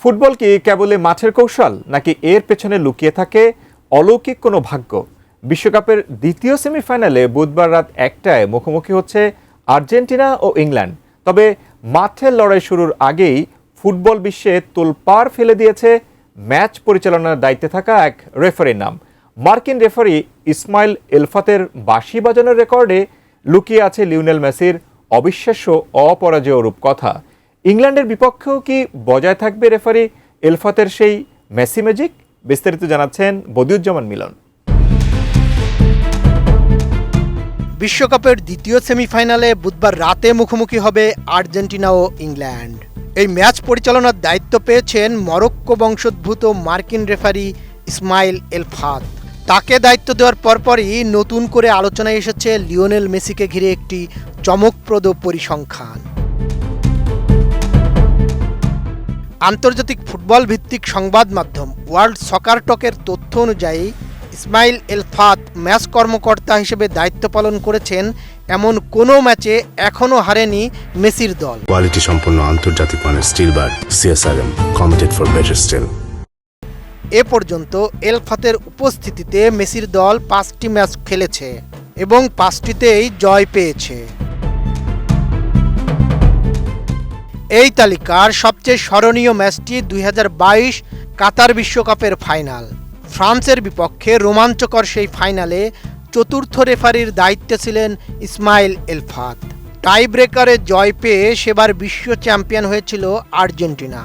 Football কি কেবলই মাঠের কৌশল, নাকি এর পেছনে লুকিয়ে থাকে অলৌকিক কোনো ভাগ্য? বিশ্বকাপের দ্বিতীয় সেমিফাইনালে বুধবার রাত 1টায় মুখোমুখি হচ্ছে আর্জেন্টিনা ও ইংল্যান্ড। তবে মাঠের লড়াই শুরুর আগেই ফুটবল বিশ্বে তোলপাড় ফেলে দিয়েছে ম্যাচ পরিচালনার দায়িত্বে থাকা এক রেফারির নাম। মার্কিন রেফারি ইসমাইল এলফাতের বাঁশি বাজানোর রেকর্ডে লুকিয়ে আছে লিওনেল মেসির অবিশ্বাস্য অপরাজেয় রূপকথা। ইংল্যান্ডের বিপক্ষেও কি বজায় থাকবে রেফারি এলফাতের সেই মেসি ম্যাজিক? বিস্তারিত জানাচ্ছেন বদিউজ্জামান মিলন। বিশ্বকাপের দ্বিতীয় সেমিফাইনালে বুধবার রাতে মুখোমুখি হবে আর্জেন্টিনা ও ইংল্যান্ড। এই ম্যাচ পরিচালনার দায়িত্ব পেয়েছেন মরক্কো বংশোদ্ভূত মার্কিন রেফারি ইসমাইল এলফাত। তাকে দায়িত্ব দেওয়ার পরপরই নতুন করে আলোচনায় এসেছে লিওনেল মেসিকে ঘিরে একটি চমকপ্রদ পরিসংখ্যান। আন্তর্জাতিক ফুটবল ভিত্তিক সংবাদ মাধ্যম ওয়ার্ল্ড সকার টকের তথ্য অনুযায়ী ইসমাইল এলফাত ম্যাচ কর্মকর্তা হিসেবে দায়িত্ব পালন করেছেন এমন কোনো ম্যাচে এখনও হারেনি মেসির দল। কোয়ালিটি সম্পন্ন আন্তর্জাতিক মানের steel bar CSRM committed for better steel. এ পর্যন্ত এলফাতের উপস্থিতিতে মেসির দল 5টি ম্যাচ খেলেছে এবং 5টিতেই জয় পেয়েছে। এই তালিকার সবচেয়ে স্মরণীয় ম্যাচটি 2022 কাতার বিশ্বকাপের ফাইনাল। ফ্রান্সের বিপক্ষে রোমাঞ্চকর সেই ফাইনালে চতুর্থ রেফারির দায়িত্বে ছিলেন ইসমাইল এলফাত। টাই ব্রেকারে জয় পেয়ে সেবার বিশ্ব চ্যাম্পিয়ন হয়েছিল আর্জেন্টিনা।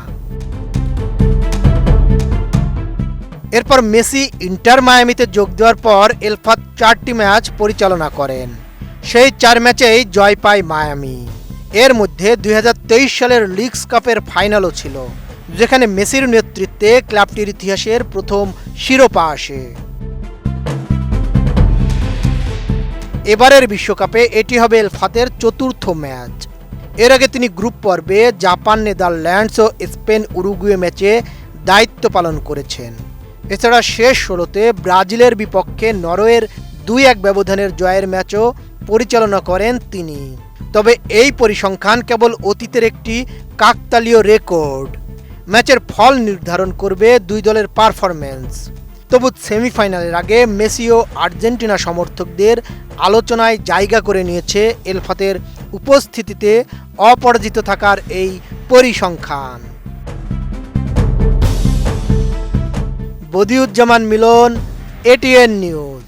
এরপর মেসি ইন্টার মায়ামিতে যোগ দেওয়ার পর এলফাত 4টি ম্যাচ পরিচালনা করেন। সেই 4 ম্যাচেই জয় পায় মায়ামি। এর মধ্যে 2023 সালের লিগস কাপের ফাইনালও ছিল, যেখানে মেসির নেতৃত্বে ক্লাবটির ইতিহাসের প্রথম শিরোপা আসে। এবারের বিশ্বকাপে এটি হবে এলফাতের 4র্থ ম্যাচ। এর আগে তিনি গ্রুপ পর্বে জাপান, নেদারল্যান্ডস ও স্পেন উরুগুয়ে ম্যাচে দায়িত্ব পালন করেছেন। এছাড়া শেষ 16তে ব্রাজিলের বিপক্ষে নরওয়ের 2-1 ব্যবধানের জয়ের ম্যাচও পরিচালনা করেন তিনি। তবে এই পরিসংখ্যান কেবল অতীতের একটি কাকতালীয় রেকর্ড। ম্যাচের ফল নির্ধারণ করবে দুই দলের পারফরম্যান্স। তবু সেমিফাইনালের আগে মেসি ও আর্জেন্টিনা সমর্থকদের আলোচনায় জায়গা করে নিয়েছে এলফাতের উপস্থিতিতে অপরাজিত থাকার এই পরিসংখ্যান। বদিউজ্জামান মিলন, এটিএন নিউজ।